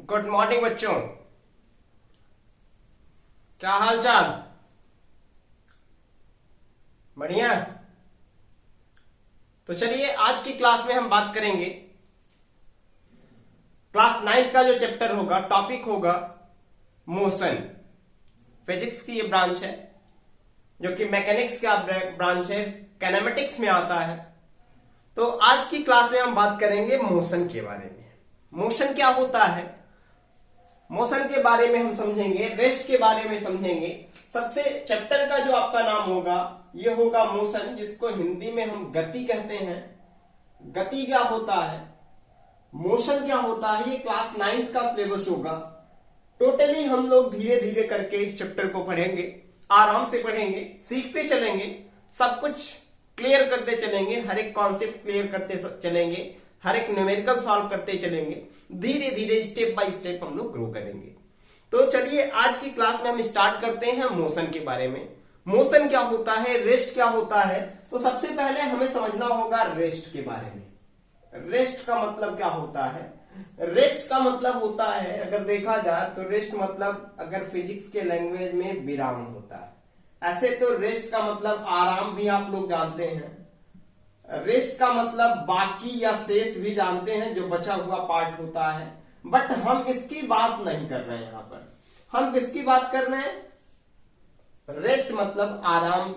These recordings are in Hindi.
गुड मॉर्निंग बच्चों। क्या हाल चाल? बढ़िया। तो चलिए आज की क्लास में हम बात करेंगे क्लास 9th का जो चैप्टर होगा, टॉपिक होगा मोशन। फिजिक्स की ये ब्रांच है जो कि मैकेनिक्स का ब्रांच है, कैनेमेटिक्स में आता है। तो आज की क्लास में हम बात करेंगे मोशन के बारे में। मोशन क्या होता है, मोशन के बारे में हम समझेंगे, रेस्ट के बारे में समझेंगे। सबसे चैप्टर का जो आपका नाम होगा ये होगा मोशन, जिसको हिंदी में हम गति कहते हैं। गति क्या होता है, मोशन क्या होता है, ये क्लास 9th का सिलेबस होगा। टोटली हम लोग धीरे धीरे करके इस चैप्टर को पढ़ेंगे, आराम से पढ़ेंगे, सीखते चलेंगे, सब कुछ क्लियर करते चलेंगे, हर एक कॉन्सेप्ट क्लियर करते चलेंगे, हर एक न्यूमेरिकल सॉल्व करते चलेंगे। धीरे धीरे स्टेप बाय स्टेप हम लोग ग्रो करेंगे। तो चलिए आज की क्लास में हम स्टार्ट करते हैं मोशन के बारे में। मोशन क्या होता है, रेस्ट क्या होता है। तो सबसे पहले हमें समझना होगा रेस्ट के बारे में। रेस्ट का मतलब क्या होता है? रेस्ट का मतलब होता है, अगर देखा जाए तो रेस्ट मतलब अगर फिजिक्स के लैंग्वेज में विराम होता है। ऐसे तो रेस्ट का मतलब आराम भी आप लोग जानते हैं। रेस्ट का मतलब बाकी या शेष भी जानते हैं, जो बचा हुआ पार्ट होता है। बट हम इसकी बात नहीं कर रहे हैं यहां पर। हम किसकी बात कर रहे हैं? रेस्ट मतलब आराम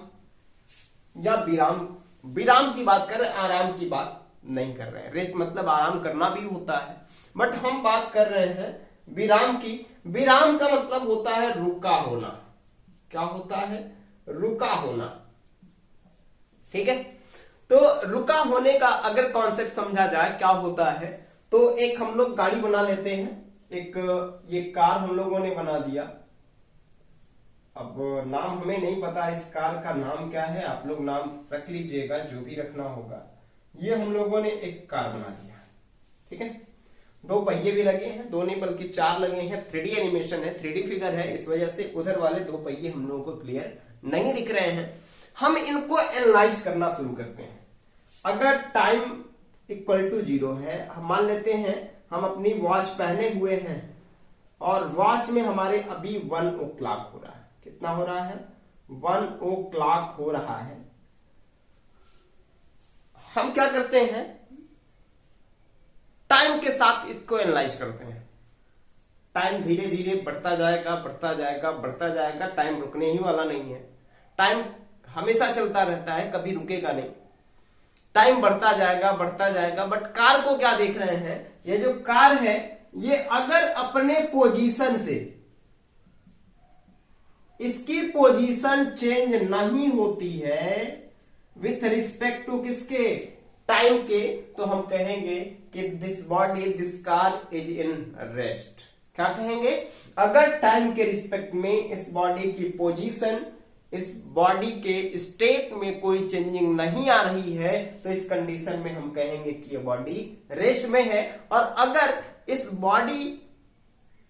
या विराम। विराम की बात कर रहे हैं, आराम की बात नहीं कर रहे हैं। रेस्ट मतलब आराम करना भी होता है, बट हम बात कर रहे हैं विराम की। विराम का मतलब होता है रुका होना। क्या होता है? रुका होना। ठीक है। तो रुका होने का अगर कॉन्सेप्ट समझा जाए क्या होता है, तो एक हम लोग गाड़ी बना लेते हैं। एक ये कार हम लोगों ने बना दिया। अब नाम हमें नहीं पता इस कार का नाम क्या है, आप लोग नाम रख लीजिएगा जो भी रखना होगा। ये हम लोगों ने एक कार बना दिया, ठीक है। 2 पहिए भी लगे हैं, 2 नहीं बल्कि 4 लगे हैं। 3D एनिमेशन है, 3D फिगर है, इस वजह से उधर वाले 2 पहिए हम लोगों को क्लियर नहीं दिख रहे हैं। हम इनको एनालाइज करना शुरू करते हैं। अगर टाइम इक्वल टू 0 है, हम मान लेते हैं हम अपनी वॉच पहने हुए हैं और वॉच में हमारे अभी 1 o'clock हो रहा है। कितना हो रहा है? 1 o'clock हो रहा है। हम क्या करते हैं, टाइम के साथ इसको एनालाइज करते हैं। टाइम धीरे धीरे बढ़ता जाएगा, बढ़ता जाएगा, बढ़ता जाएगा। टाइम रुकने ही वाला नहीं है। टाइम हमेशा चलता रहता है, कभी रुकेगा नहीं। टाइम बढ़ता जाएगा, बढ़ता जाएगा। बट कार को क्या देख रहे हैं, ये जो कार है ये अगर अपने पोजीशन से इसकी पोजीशन चेंज नहीं होती है विथ रिस्पेक्ट टू किसके? टाइम के, तो हम कहेंगे कि this body, this car is in rest. क्या कहेंगे? अगर टाइम के रिस्पेक्ट में इस बॉडी की पोजीशन, इस बॉडी के स्टेट में कोई चेंजिंग नहीं आ रही है, तो इस कंडीशन में हम कहेंगे कि ये बॉडी रेस्ट में है। और अगर इस बॉडी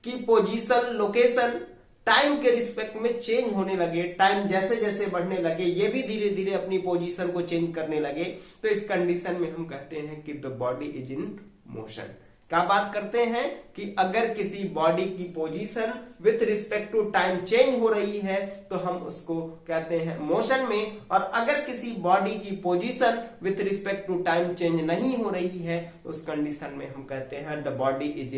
की पोजीशन, लोकेशन टाइम के रिस्पेक्ट में चेंज होने लगे, टाइम जैसे जैसे बढ़ने लगे, ये भी धीरे धीरे अपनी पोजीशन को चेंज करने लगे, तो इस कंडीशन में हम कहते हैं कि the body is in motion. क्या बात करते हैं कि अगर किसी बॉडी की position with respect to time change हो रही है तो हम उसको कहते हैं मोशन में। और अगर किसी बॉडी की position with respect to time change नहीं हो रही है तो उस कंडीशन में हम कहते हैं the body is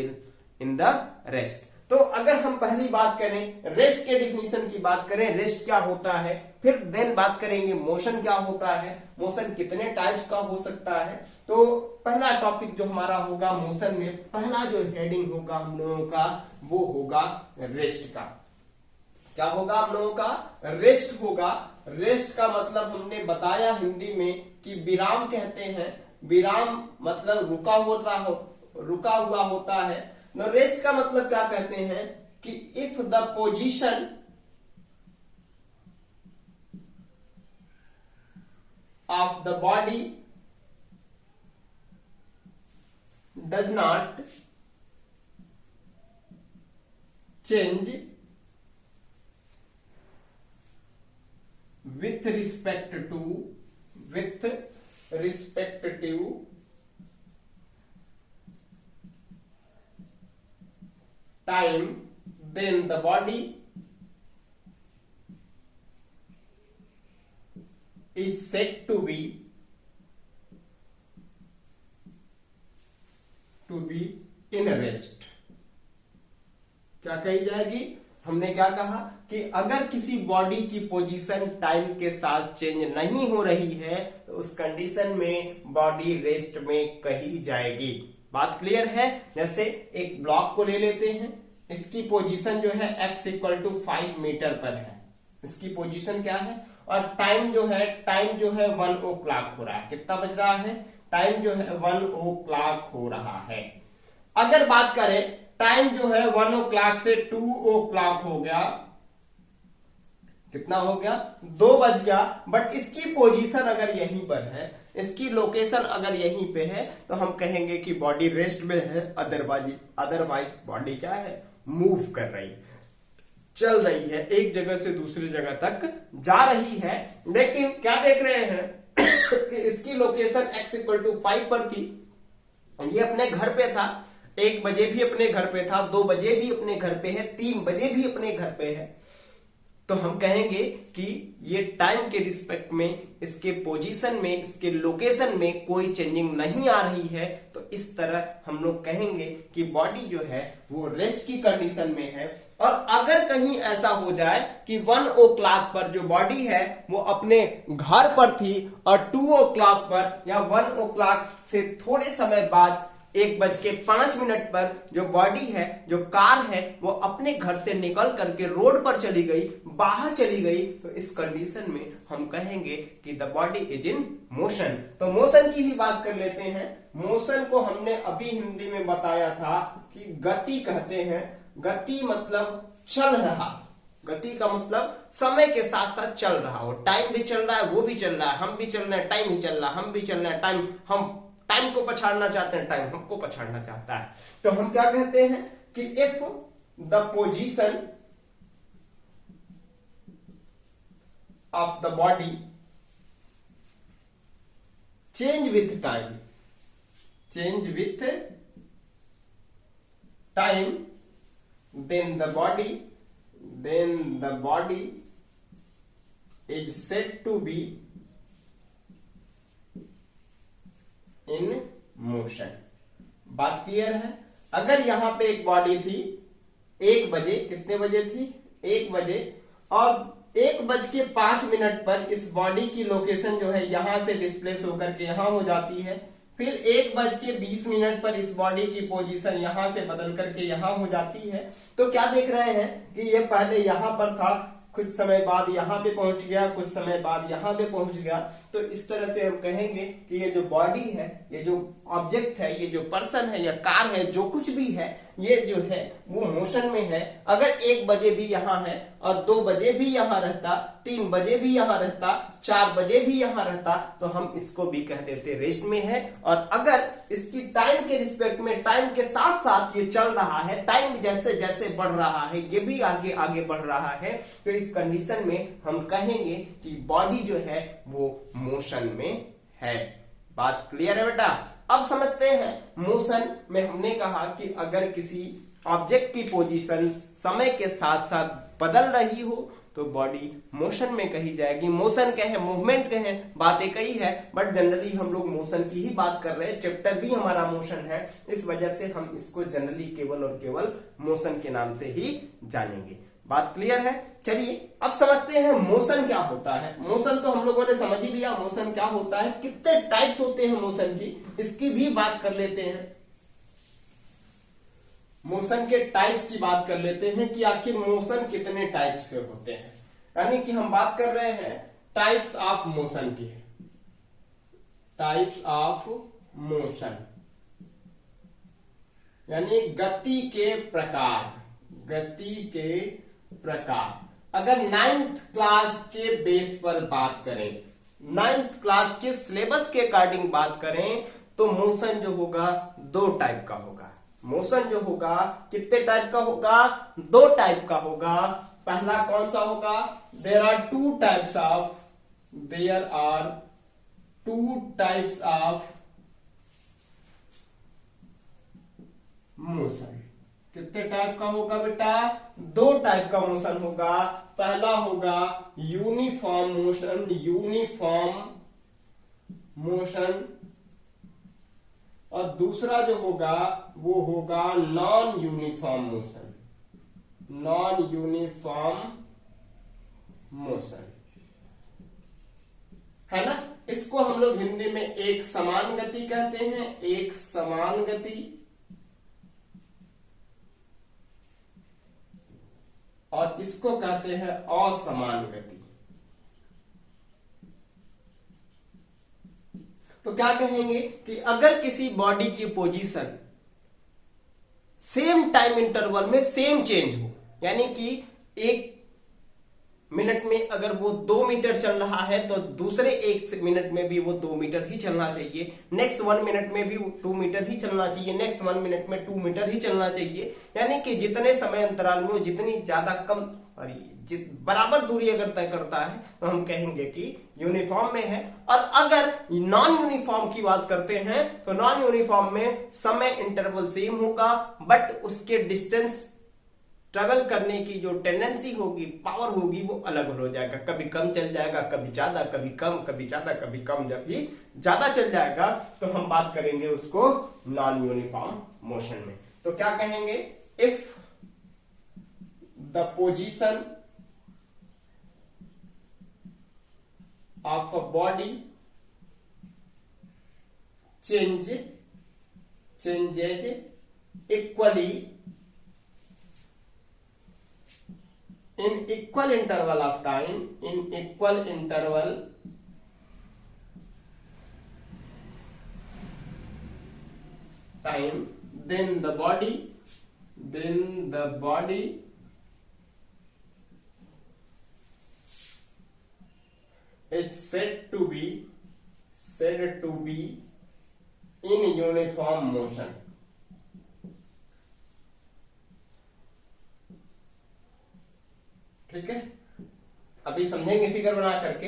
in the rest. तो अगर हम पहली बात करें, रेस्ट के डिफिनीशन की बात करें, रेस्ट क्या होता है, फिर देन बात करेंगे मोशन क्या होता है, मोशन कितने टाइप्स का हो सकता है। तो पहला टॉपिक जो हमारा होगा मोशन में, पहला जो हेडिंग होगा हम लोगों का वो होगा रेस्ट का। क्या होगा हम लोगों का? रेस्ट होगा। रेस्ट का मतलब हमने बताया हिंदी में कि विराम कहते हैं। विराम मतलब रुका हुआ होता है। रेस्ट का मतलब क्या कहते हैं कि if the position of the body does not change with respect to time, then the body is said to be in rest. क्या कही जाएगी? हमने क्या कहा कि अगर किसी बॉडी की पोजीशन टाइम के साथ चेंज नहीं हो रही है तो उस कंडीशन में बॉडी रेस्ट में कही जाएगी. बात क्लियर है? जैसे एक ब्लॉक को ले लेते हैं, इसकी पोजीशन जो है x = 5 मीटर पर है. इसकी पोजीशन क्या है? और टाइम जो है 1 o'clock हो रहा है. कितना बज रहा है? टाइम जो है 1 o'clock हो रहा है. अगर बात करें टाइम जो है 1 o'clock से 2 o'clock हो गया, कितना हो गया? 2 बज गया. बट इसकी पोजीशन अगर यहीं पर है, इसकी लोकेशन अगर यहीं पे है, तो हम कहेंगे कि बॉडी रेस्ट में है. अदरवाइज बॉडी क्या है? मूव कर रही है, चल रही है, एक जगह से दूसरी जगह तक जा रही है. लेकिन क्या देख रहे हैं कि इसकी लोकेशन x = 5 पर थी. ये अपने घर पे था. 1 बजे भी अपने घर पे था, 2 बजे भी अपने घर पे है, 3 बजे भी अपने घर पे है. तो हम कहेंगे कि ये टाइम के रिस्पेक्ट में, इसके पोजीशन में, इसके लोकेशन में कोई चेंजिंग नहीं आ रही है. तो इस तरह हम लोग कहेंगे कि बॉडी जो है वो रेस्ट की कंडीशन में है. और अगर कहीं ऐसा हो जाए कि 1 o'clock पर जो बॉडी है वो अपने घर पर थी और 2 o'clock पर या 1 o'clock से थोड़े समय बाद 1:05 पर जो बॉडी है, जो कार है, वो अपने घर से निकल करके रोड पर चली गई, बाहर चली गई, तो इस कंडीशन में हम कहेंगे कि the body is in motion. तो मोशन की भी बात कर लेते हैं. मोशन को हमने अभी हिंदी में बताया था कि गति कहते हैं. गति मतलब चल रहा. गति का मतलब समय के साथ साथ चल रहा हो. टाइम भी चल रहा है, वो भी चल रहा है, हम भी चल रहे हैं, टाइम ही चल रहा है, हम भी चल रहे हैं, हम टाइम को पछाड़ना चाहते हैं, टाइम हमको पछाड़ना चाहता है. तो हम क्या कहते हैं कि if the position of the body change with time, then the body is said to be in motion. बात क्लियर है? अगर यहां पे एक बॉडी थी 1 बजे, कितने बजे थी? 1 बजे, और 1:05 पर इस बॉडी की लोकेशन जो है यहां से डिस्प्लेस होकर के यहां हो जाती है. फिर 1:20 पर इस बॉडी की पोजीशन यहां से बदल करके यहां हो जाती है. तो क्या देख रहे हैं कि ये पहले यहां पर था, कुछ समय बाद यहां पे पहुंच गया, कुछ समय बाद यहां पे पहुंच गया. तो इस तरह से हम कहेंगे कि ये जो बॉडी है, ये जो ऑब्जेक्ट है, ये जो पर्सन है या कार है, जो कुछ भी है, ये जो है वो मोशन में है. अगर 1 बजे भी यहां है और 2 बजे भी यहां रहता, 3 बजे भी यहां रहता, 4 बजे भी यहां रहता, तो हम इसको भी कह देते रेस्ट में है. और अगर इसकी टाइम के रिस्पेक्ट में, टाइम के साथ साथ ये चल रहा है, टाइम जैसे जैसे बढ़ रहा है, ये भी आगे आगे बढ़ रहा है, तो इस कंडीशन में हम कहेंगे कि बॉडी जो है वो मोशन में है. बात क्लियर है बेटा? अब समझते हैं. मोशन में हमने कहा कि अगर किसी ऑब्जेक्ट की पोजीशन समय के साथ साथ बदल रही हो तो बॉडी मोशन में कही जाएगी. मोशन क्या है, मूवमेंट क्या है, बात एक ही है, बट जनरली हम लोग मोशन की ही बात कर रहे हैं. चैप्टर भी हमारा मोशन है, इस वजह से हम इसको जनरली केवल और केवल मोशन के नाम से ही जानेंगे. बात क्लियर है? चलिए अब समझते हैं मोशन क्या होता है. मोशन तो हम लोगों ने समझ ही लिया मोशन क्या होता है. कितने टाइप्स होते हैं मोशन की, इसकी भी बात कर लेते हैं. मोशन के टाइप्स की बात कर लेते हैं कि आखिर मोशन कितने टाइप्स के होते हैं. यानी कि हम बात कर रहे हैं टाइप्स ऑफ मोशन की. टाइप्स ऑफ मोशन यानी गति के प्रकार. गति के प्रकार. अगर 9th क्लास के बेस पर बात करें, 9th क्लास के सिलेबस के अकॉर्डिंग बात करें, तो मोशन जो होगा 2 टाइप का होगा. मोशन जो होगा कितने टाइप का होगा? 2 टाइप का होगा. पहला कौन सा होगा? There are 2 types of motion. कितने टाइप का होगा बेटा? दो टाइप का मोशन होगा। पहला होगा यूनिफॉर्म मोशन, यूनिफॉर्म मोशन, और दूसरा जो होगा वो होगा non uniform motion, non uniform motion, है ना। इसको हम लोग हिंदी में एक समान गति कहते हैं, एक समान गति, और इसको कहते हैं असमान गति। तो क्या कहेंगे कि अगर किसी बॉडी की पोजीशन सेम टाइम इंटरवल में सेम चेंज हो, यानी कि 1 मिनट में अगर वो 2 मीटर चल रहा है तो दूसरे 1 मिनट में भी वो 2 मीटर ही चलना चाहिए, नेक्स्ट 1 मिनट में भी 2 मीटर ही चलना चाहिए, नेक्स्ट 1 मिनट में 2 मीटर ही चलना चाहिए। यानी कि जितने समय अंतराल में वो जितनी ज्यादा कम बराबर दूरी अगर तय करता है तो हम कहेंगे कि यूनिफॉर्म में है। और अगर नॉन यूनिफॉर्म की बात करते हैं तो नॉन यूनिफॉर्म में समय इंटरवल सेम होगा, बट उसके डिस्टेंस ट्रेवल करने की जो टेंडेंसी होगी, पावर होगी, वो अलग हो जाएगा। कभी कम चल जाएगा, कभी ज्यादा, कभी कम, कभी ज्यादा, कभी कम। जब भी ज्यादा चल जाएगा तो हम बात करेंगे उसको नॉन यूनिफॉर्म मोशन में। तो क्या कहेंगे? If the position of a body changes equally in equal interval of time, in equal interval time, then the body is said to be in uniform motion। ठीक है, अभी समझेंगे फिगर बना करके।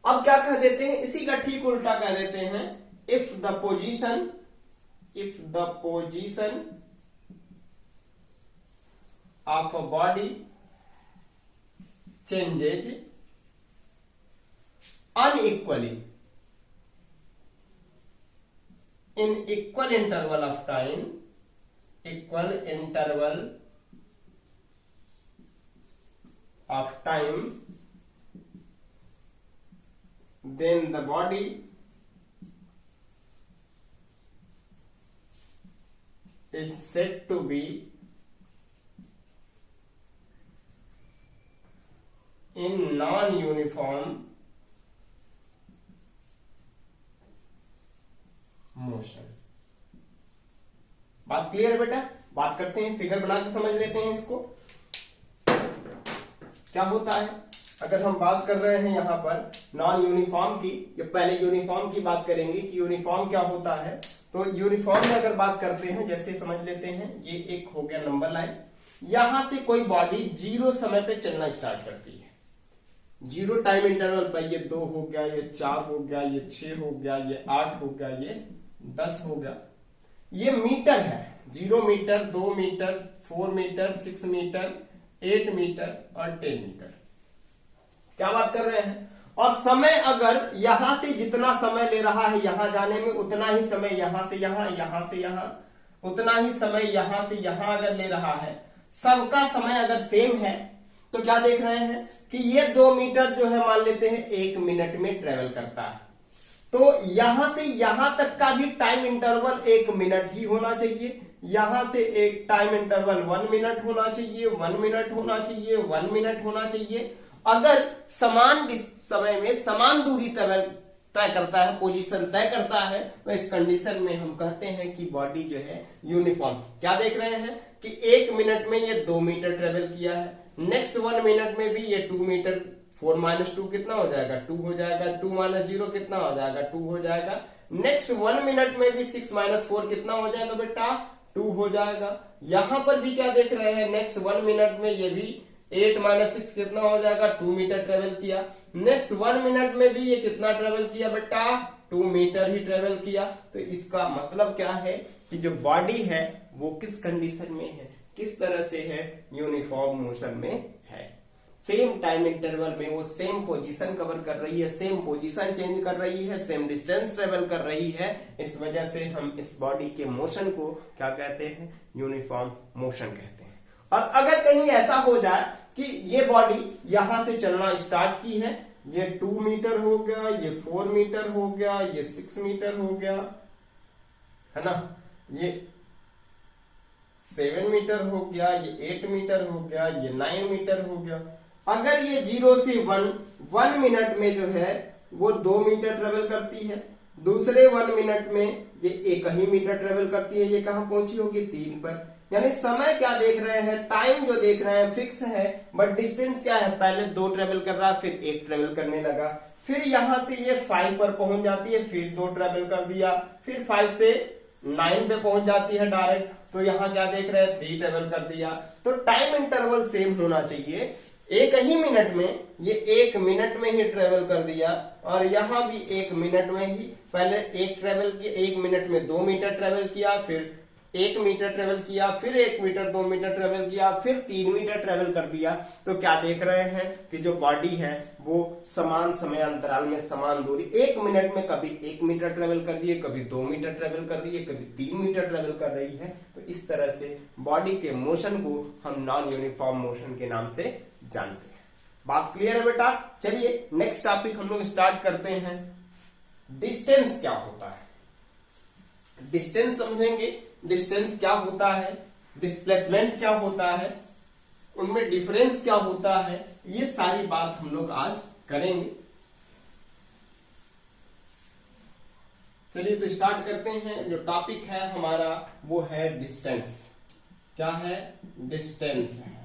अब क्या कह देते हैं, इसी का ठीक उल्टा कह देते हैं, if the position of a body changes unequally in equal interval of time, then the body is said to be in non-uniform motion। बात क्लियर है बेटा? बात करते हैं, फिगर बना के समझ लेते हैं इसको क्या होता है। अगर हम बात कर रहे हैं यहां पर नॉन यूनिफॉर्म की, या पहले यूनिफॉर्म की बात करेंगे कि यूनिफॉर्म क्या होता है। तो यूनिफॉर्म में अगर बात करते हैं, जैसे समझ लेते हैं, ये एक हो गया नंबर लाइन, यहां से कोई बॉडी 0 समय पे चलना स्टार्ट करती है, 0 टाइम इंटरवल पर। ये 2 हो गया, ये 4 हो गया, ये 6 हो गया, ये 8 हो गया, ये 10 हो गया। ये मीटर है, 0 metre, 2 metre, 4 metre, 6 metre, 8 metre और 10 मीटर। क्या बात कर रहे हैं? और समय अगर यहां से जितना समय ले रहा है यहां जाने में, उतना ही समय यहां से यहां, यहां से यहां, उतना ही समय यहां से यहां अगर ले रहा है, सबका समय अगर सेम है, तो क्या देख रहे हैं कि ये 2 मीटर जो है मान लेते हैं 1 मिनट में ट्रेवल करता है। तो यहां से यहां तक का भी टाइम इंटरवल 1 मिनट ही होना चाहिए। यहां से एक टाइम इंटरवल 1 मिनट होना चाहिए, 1 मिनट होना चाहिए, 1 मिनट होना चाहिए। अगर समान समय में समान दूरी तय करता है, पोजीशन तय करता है, तो इस कंडीशन में हम कहते हैं कि बॉडी जो है यूनिफॉर्म। क्या देख रहे हैं कि 1 मिनट में ये 2 मीटर ट्रेवल किया है, नेक्स्ट 1 मिनट में भी ये 2 मीटर, 4 - 2 कितना हो जाएगा? 2 हो जाएगा, 2 - 0 कितना हो जाएगा? 2 हो जाएगा। नेक्स्ट 1 मिनट में भी 6 - 4 कितना हो जाएगा बेटा? 2 हो जाएगा। यहां पर भी क्या देख रहे हैं, नेक्स्ट 1 मिनट में ये भी 8 - 6 कितना हो जाएगा? 2 मीटर ट्रेवल किया। नेक्स्ट 1 मिनट में भी ये कितना ट्रेवल किया बेटा? 2 मीटर ही ट्रेवल किया। तो इसका मतलब क्या है कि जो बॉडी है वो किस कंडीशन में है? किस तरह से है, यूनिफॉर्म मोशन में है। सेम टाइम इंटरवल में वो सेम पोजीशन कवर कर रही है, सेम पोजीशन चेंज कर रही है, सेम डिस्टेंस ट्रेवल कर रही है। इस वजह से हम इस बॉडी के मोशन को क्या कहते हैं, यूनिफॉर्म मोशन कहते हैं। और अगर कहीं ऐसा हो जाए कि ये बॉडी यहां से चलना स्टार्ट की है, ये 2 मीटर हो गया, ये 4 मीटर हो गया, ये 6 मीटर हो गया, है ना, ये 7 मीटर हो गया, ये 8 मीटर हो गया, ये 9 मीटर हो गया। अगर ये 0 से 1 मिनट में जो है वो 2 मीटर ट्रेवल करती है, दूसरे 1 मिनट में ये 1 ही मीटर ट्रेवल करती है, ये कहां पहुंची होगी, 3 पर। यानी समय क्या देख रहे हैं, टाइम जो देख रहे हैं फिक्स है, बट डिस्टेंस क्या है, पहले 2 ट्रेवल कर रहा, फिर 1 ट्रेवल करने लगा, फिर यहां से ये 5 पर पहुंच जाती है, फिर 2 ट्रेवल कर दिया, फिर 5 से 9 पे पहुंच जाती है डायरेक्ट, तो यहां क्या देख रहे हैं, 3 ट्रेवल कर दिया। तो टाइम इंटरवल सेम होना चाहिए, 1 ही मिनट में ये 1 मिनट में ही ट्रेवल कर दिया, और यहां भी 1 मिनट में ही, पहले 1 ट्रेवल किया, 1 मिनट में 2 मीटर ट्रेवल किया, फिर 1 मीटर ट्रेवल किया, फिर 1 मीटर 2 मीटर ट्रेवल किया, फिर 3 मीटर ट्रेवल कर दिया। तो क्या देख रहे हैं कि जो बॉडी है वो समान समय अंतराल में समान दूरी 1 मिनट में कभी 1 मीटर ट्रेवल कर रही है, कभी 2 मीटर ट्रेवल कर रही है, कभी 3 मीटर ट्रेवल कर रही है। तो इस तरह से बॉडी के मोशन को हम नॉन यूनिफॉर्म मोशन के नाम से जानते हैं। बात क्लियर है बेटा? चलिए नेक्स्ट टॉपिक हम लोग स्टार्ट करते हैं। डिस्टेंस क्या होता है, डिस्टेंस समझेंगे, डिस्टेंस क्या होता है, डिस्प्लेसमेंट क्या होता है, उनमें डिफरेंस क्या होता है, ये सारी बात हम लोग आज करेंगे। चलिए तो स्टार्ट करते हैं। जो टॉपिक है हमारा वो है डिस्टेंस। क्या है? डिस्टेंस है।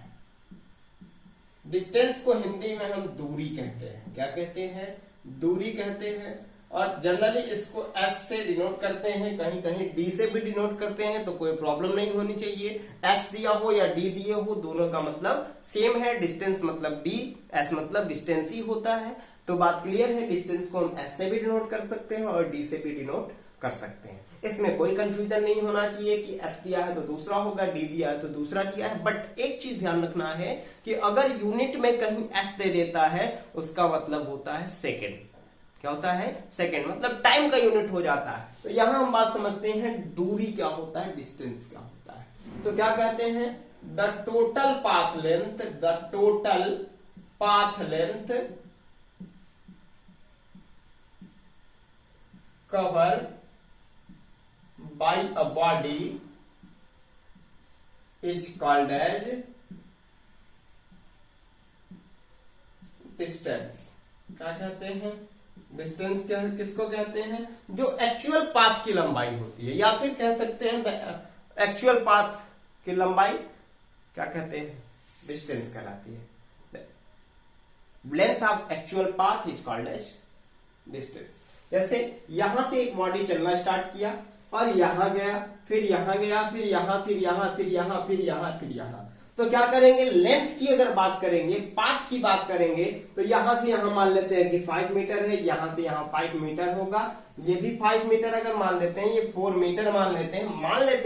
डिस्टेंस को हिंदी में हम दूरी कहते हैं। क्या कहते हैं? दूरी कहते हैं। और जनरली इसको S से डिनोट करते हैं, कहीं कहीं D से भी डिनोट करते हैं, तो कोई प्रॉब्लम नहीं होनी चाहिए। S दिया हो या D दिए हो, दोनों का मतलब सेम है। डिस्टेंस मतलब D, S मतलब डिस्टेंस ही होता है। तो बात क्लियर है, डिस्टेंस को हम S से भी डिनोट कर सकते हैं और D से भी डिनोट कर सकते हैं। इसमें कोई कंफ्यूजन नहीं होना चाहिए कि S दिया है तो दूसरा होगा, D दिया है तो दूसरा दिया है। बट एक चीज ध्यान रखना है कि अगर यूनिट में कहीं S दे देता है, उसका मतलब होता है सेकेंड। क्या होता है? सेकेंड, मतलब टाइम का यूनिट हो जाता है। तो यहां हम बात समझते हैं दूरी क्या होता है, डिस्टेंस क्या होता है। तो क्या कहते हैं? The total path length, the total path length cover by a body is called as distance. क्या कहते हैं? डिस्टेंस क्या है, किसको कहते हैं? जो एक्चुअल पाथ की लंबाई होती है, या फिर कह सकते हैं एक्चुअल पाथ की लंबाई क्या कहते हैं? डिस्टेंस कहलाती है। Length of actual path is called as distance. जैसे यहां से एक बॉडी चलना स्टार्ट किया और यहां गया, फिर यहां गया, फिर यहां, फिर यहां, फिर यहां, फिर यहां, फिर यहां। तो क्या करेंगे? लेंथ की अगर बात करेंगे, पाथ की बात करेंगे, तो यहां से यहां मान लेते हैं कि 5 मीटर है, यहां से यहां 5 मीटर होगा, ये भी 5 मीटर अगर मान लेते हैं, ये 4 मीटर मान लेते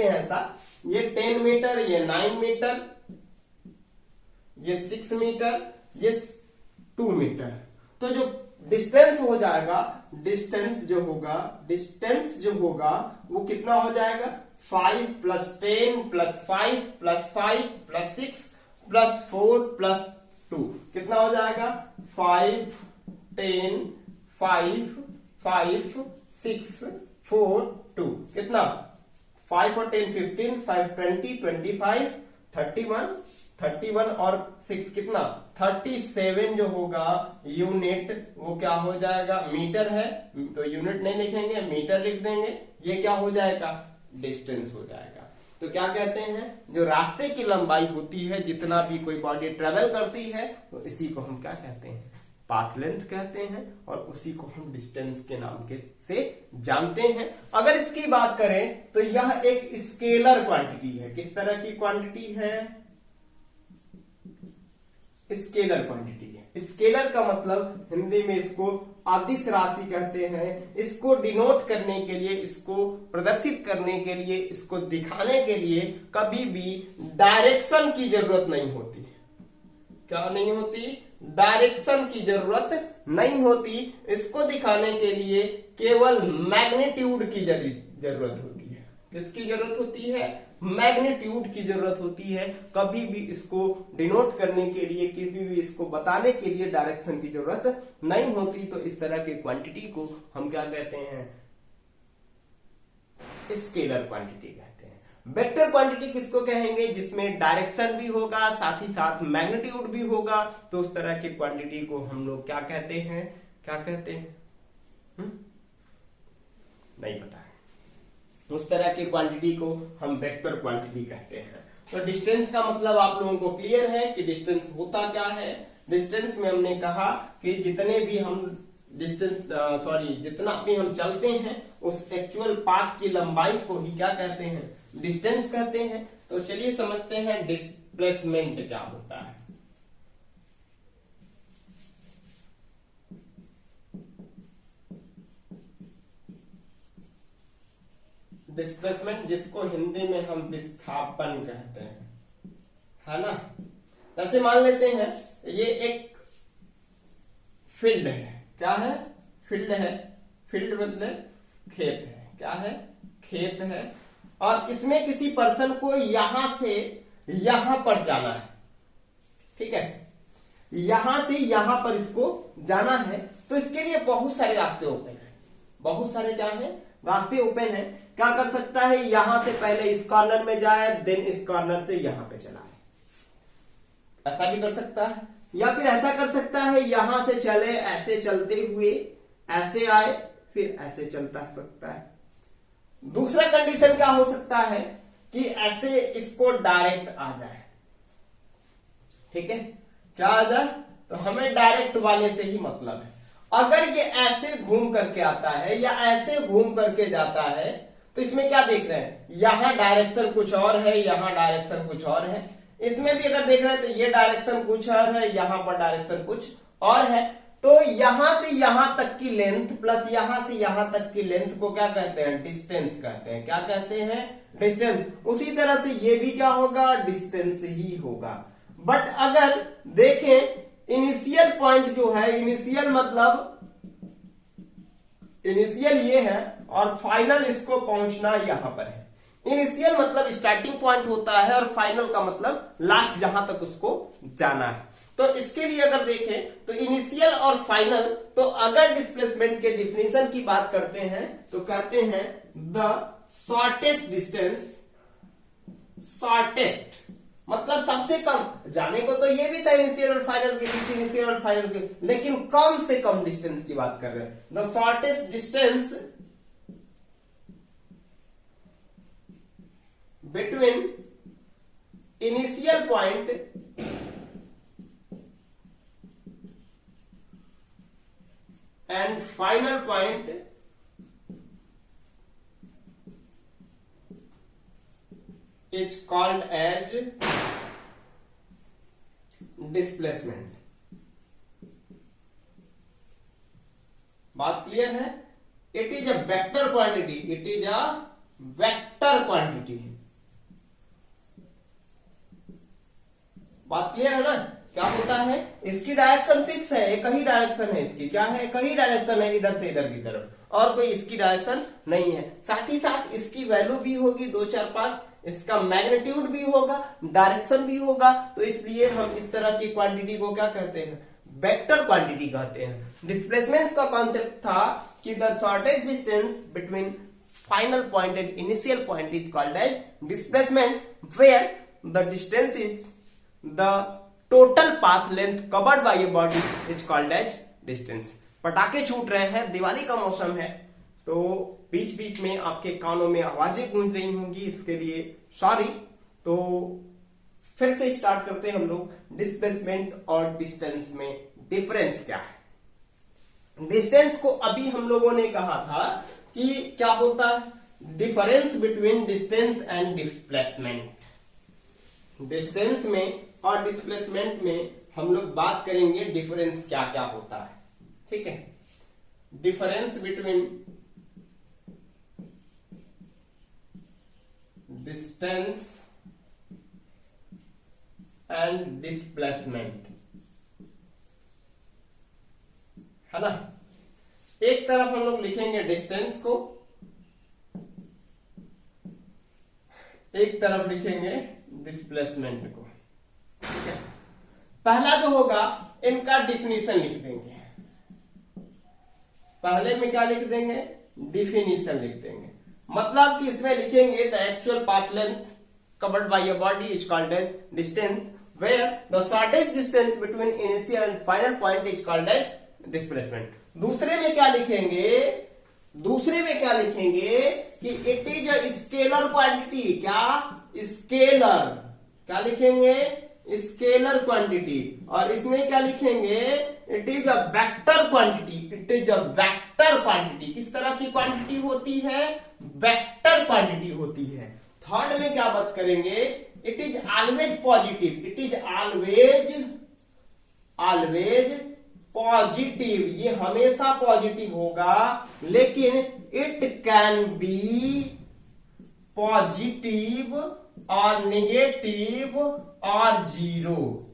हैं ऐसा, ये 10 मीटर, ये 9 मीटर, ये 6 मीटर, ये 2 मीटर। तो जो डिस्टेंस हो जाएगा, डिस्टेंस जो होगा वो कितना हो जाएगा? 5 + 10 + 5 + 5 + 6 + 4 + 2 कितना हो जाएगा? 5 10 5 5 6 4 2 कितना? 5 और 10 15, 5 20 25 31 और 6 कितना? 37 जो होगा यूनिट, वो क्या हो जाएगा? मीटर है तो यूनिट नहीं लिखेंगे, मीटर लिख देंगे। ये क्या हो जाएगा? डिस्टेंस हो जाएगा। तो क्या कहते हैं? जो रास्ते की लंबाई होती है, जितना भी कोई बॉडी ट्रेवल करती है, तो इसी को हम क्या कहते हैं? पाथ लेंथ कहते हैं, और उसी को हम डिस्टेंस के नाम के से जानते हैं। अगर इसकी बात करें तो यह एक स्केलर क्वांटिटी है। किस तरह की क्वांटिटी है? स्केलर क्वांटिटी है। स्केलर का मतलब हिंदी में इसको अदिश राशि कहते हैं। इसको डिनोट करने के लिए, इसको प्रदर्शित करने के लिए, इसको दिखाने के लिए कभी भी डायरेक्शन की जरूरत नहीं होती। क्या नहीं होती? डायरेक्शन की जरूरत नहीं होती। इसको दिखाने के लिए केवल मैग्नीट्यूड की जरूरत होती है। किसकी जरूरत होती है? मैग्नीट्यूड की जरूरत होती है। कभी भी इसको डिनोट करने के लिए, कभी भी इसको बताने के लिए डायरेक्शन की जरूरत नहीं होती। तो इस तरह की क्वांटिटी को हम क्या कहते हैं? स्केलर क्वांटिटी कहते हैं। वेक्टर क्वांटिटी किसको कहेंगे? जिसमें डायरेक्शन भी होगा, साथ ही साथ मैग्नीट्यूड भी होगा। तो उस तरह की क्वांटिटी को हम लोग क्या कहते हैं? क्या कहते हैं? नहीं पता है। उस तरह की क्वांटिटी को हम वेक्टर क्वांटिटी कहते हैं। तो डिस्टेंस का मतलब आप लोगों को क्लियर है कि डिस्टेंस होता क्या है। डिस्टेंस में हमने कहा कि जितने भी हम जितना भी हम चलते हैं उस एक्चुअल पाथ की लंबाई को ही क्या कहते हैं? डिस्टेंस कहते हैं। तो चलिए समझते हैं डिस्प्लेसमेंट क्या होता है। डिस्प्लेसमेंट जिसको हिंदी में हम विस्थापन कहते हैं, है ना। जैसे मान लेते हैं ये एक फील्ड है। क्या है? फील्ड है। फील्ड मतलब खेत है। क्या है? खेत है। और इसमें किसी पर्सन को यहां से यहां पर जाना है। ठीक है, यहां से यहां पर इसको जाना है। तो इसके लिए बहुत सारे रास्ते ओपन है। बहुत सारे क्या है? रास्ते ओपन है। क्या कर सकता है? यहां से पहले इस कॉर्नर में जाए, देन इस कॉर्नर से यहां पे चला है। ऐसा भी कर सकता है। या फिर ऐसा कर सकता है यहां से चले, ऐसे चलते हुए ऐसे आए, फिर ऐसे चलता सकता है। दूसरा कंडीशन क्या हो सकता है कि ऐसे इसको डायरेक्ट आ जाए। ठीक है, क्या आ जाए? तो हमें डायरेक्ट वाले से ही मतलब है। अगर ये ऐसे घूम करके आता है या ऐसे घूम करके जाता है तो इसमें क्या देख रहे हैं? यहां डायरेक्शन कुछ और है, यहां डायरेक्शन कुछ और है। इसमें भी अगर देख रहे हैं तो ये डायरेक्शन कुछ और है, यहां पर डायरेक्शन कुछ और है। तो यहां से यहां तक की लेंथ प्लस यहां से यहां तक की लेंथ को क्या कहते हैं? डिस्टेंस कहते हैं। क्या कहते हैं? डिस्टेंस। उसी तरह से ये भी क्या होगा? डिस्टेंस ही होगा। बट अगर देखें इनिशियल पॉइंट जो है, इनिशियल मतलब इनिशियल ये है और फाइनल इसको पहुंचना यहां पर है। इनिशियल मतलब स्टार्टिंग पॉइंट होता है और फाइनल का मतलब लास्ट जहां तक उसको जाना है। तो इसके लिए अगर देखें तो इनिशियल और फाइनल, तो अगर डिस्प्लेसमेंट के डिफिनेशन की बात करते हैं तो कहते हैं द शॉर्टेस्ट डिस्टेंस। शॉर्टेस्ट मतलब सबसे कम। जाने को तो ये भी था इनिशियल और फाइनल के बीच, इनिशियल और फाइनल के, लेकिन कम से कम डिस्टेंस की बात कर रहे हैं। The shortest distance between initial point and final point is called as displacement। बात क्लियर है? It is a vector quantity. It is a vector quantity. बात क्लियर है ना? क्या होता है? इसकी डायरेक्शन फिक्स है, एक ही डायरेक्शन है इसकी। क्या है? एक ही डायरेक्शन है, इधर से इधर की तरफ, और कोई इसकी डायरेक्शन नहीं है। साथ ही साथ इसकी वैल्यू भी होगी 2 4 5, इसका मैग्नीट्यूड भी होगा, डायरेक्शन भी होगा। तो इसलिए हम इस तरह की क्वांटिटी को क्या कहते हैं? वेक्टर क्वांटिटी कहते हैं। डिस्प्लेसमेंट का कॉन्सेप्ट था कि the shortest distance between final point and initial point is called as displacement, where the distance is the total path length covered by a body is called as distance. पटाखे छूट रहे हैं, दिवाली का मौसम है, तो बीच बीच में आपके कानों में आवाजें गूंज रही होंगी, इसके लिए सॉरी। तो फिर से स्टार्ट करते हैं हम लोग। डिस्प्लेसमेंट और डिस्टेंस में डिफरेंस क्या है? डिस्टेंस को अभी हम लोगों ने कहा था कि क्या होता है? Difference between distance and displacement. Distance में और डिस्प्लेसमेंट में हम लोग बात करेंगे डिफरेंस क्या क्या होता है, ठीक है। Difference between distance and displacement, है ना। एक तरफ हम लोग लिखेंगे डिस्टेंस को, एक तरफ लिखेंगे डिस्प्लेसमेंट को, ठीक है। पहला जो होगा इनका डिफिनीशन लिख देंगे, पहले में क्या लिख देंगे, डिफिनीशन लिख देंगे। मतलब कि इसमें लिखेंगे the actual path length covered by a body is called as distance, where the shortest distance between initial and final point is called as displacement. दूसरे में क्या लिखेंगे, दूसरे में क्या लिखेंगे कि it is a scalar quantity, क्या स्केलर, क्या लिखेंगे, स्केलर क्वांटिटी। और इसमें क्या लिखेंगे, it is a vector quantity, it is a vector quantity. किस तरह की क्वांटिटी होती है, वेक्टर क्वांटिटी होती है। थर्ड में क्या बात करेंगे, it is always positive, it is always positive, ये हमेशा पॉजिटिव होगा, लेकिन इट कैन बी पॉजिटिव और नेगेटिव और जीरो,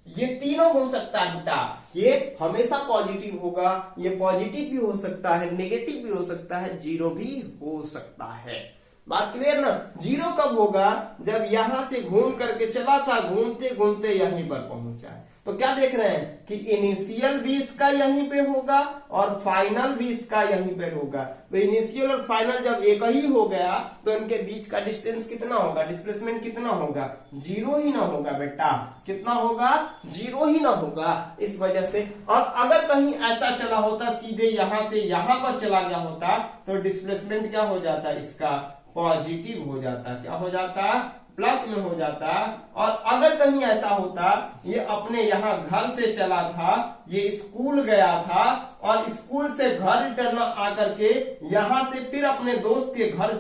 ये तीनों हो सकता है बेटा। ये हमेशा पॉजिटिव होगा, ये पॉजिटिव भी हो सकता है, नेगेटिव भी हो सकता है, जीरो भी हो सकता है। बात क्लियर ना। जीरो कब होगा, जब यहां से घूम करके चला था, घूमते घूमते यहीं पर पहुंचा है। तो क्या देख रहे हैं कि इनिशियल भी इसका यहीं पे होगा और फाइनल भी इसका यहीं पे होगा। तो इनिशियल और फाइनल जब एक ही हो गया तो इनके बीच का डिस्टेंस कितना होगा, डिस्प्लेसमेंट कितना होगा, जीरो ही ना होगा बेटा। कितना होगा, जीरो ही ना होगा। इस वजह से, और अगर कहीं ऐसा चला होता सीधे यहां से यहां पर चला गया होता तो डिस्प्लेसमेंट क्या हो जाता, इसका पॉजिटिव हो जाता, क्या हो जाता, प्लस में हो जाता। और अगर कहीं ऐसा होता, ये अपने यहाँ घर से चला था, ये स्कूल गया था और स्कूल से घर रिटर्न आकर के यहाँ से फिर अपने दोस्त के घर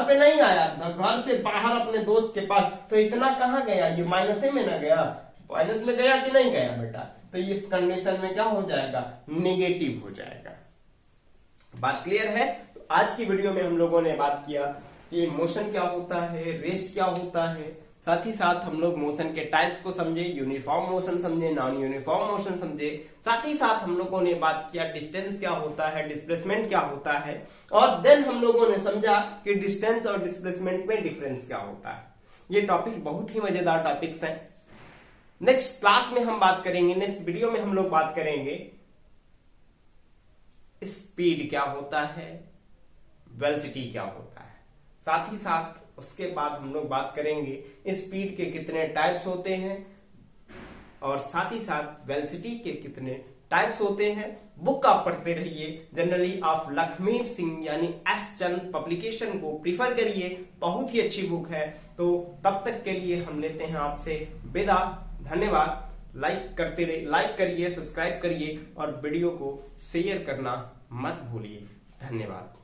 पे नहीं आया था, घर से बाहर अपने दोस्त के पास, तो इतना कहाँ गया, ये माइनस में ना गया, माइनस में गया कि नहीं गया बेटा। तो इस कंडीशन में क्या हो जाएगा, नेगेटिव हो जाएगा। बात क्लियर है। तो आज की वीडियो में हम लोगों ने बात किया कि मोशन क्या होता है, रेस्ट क्या होता है, साथ ही साथ हम लोग मोशन के टाइप्स को समझे, यूनिफॉर्म मोशन समझे, नॉन यूनिफॉर्म मोशन समझे। साथ ही साथ हम लोगों ने बात किया डिस्टेंस क्या होता है, डिस्प्लेसमेंट क्या होता है, और देन हम लोगों ने समझा कि डिस्टेंस और डिस्प्लेसमेंट में डिफरेंस क्या होता है। ये टॉपिक बहुत ही मजेदार टॉपिक्स हैं। नेक्स्ट क्लास में हम बात करेंगे, नेक्स्ट वीडियो में हम लोग बात करेंगे स्पीड क्या होता है, वेलोसिटी क्या होता है। साथ ही साथ उसके बाद हम लोग बात करेंगे स्पीड के कितने टाइप्स होते हैं और साथ ही साथ वेलोसिटी के कितने टाइप्स होते हैं। बुक आप पढ़ते रहिए, जनरली आप लखमीर सिंह यानी एस चंद पब्लिकेशन को प्रीफर करिए, बहुत ही अच्छी बुक है। तो तब तक के लिए हम लेते हैं आपसे विदा, धन्यवाद। लाइक करते रहिए, लाइक करिए, सब्सक्राइब करिए और वीडियो को शेयर करना मत भूलिए। धन्यवाद।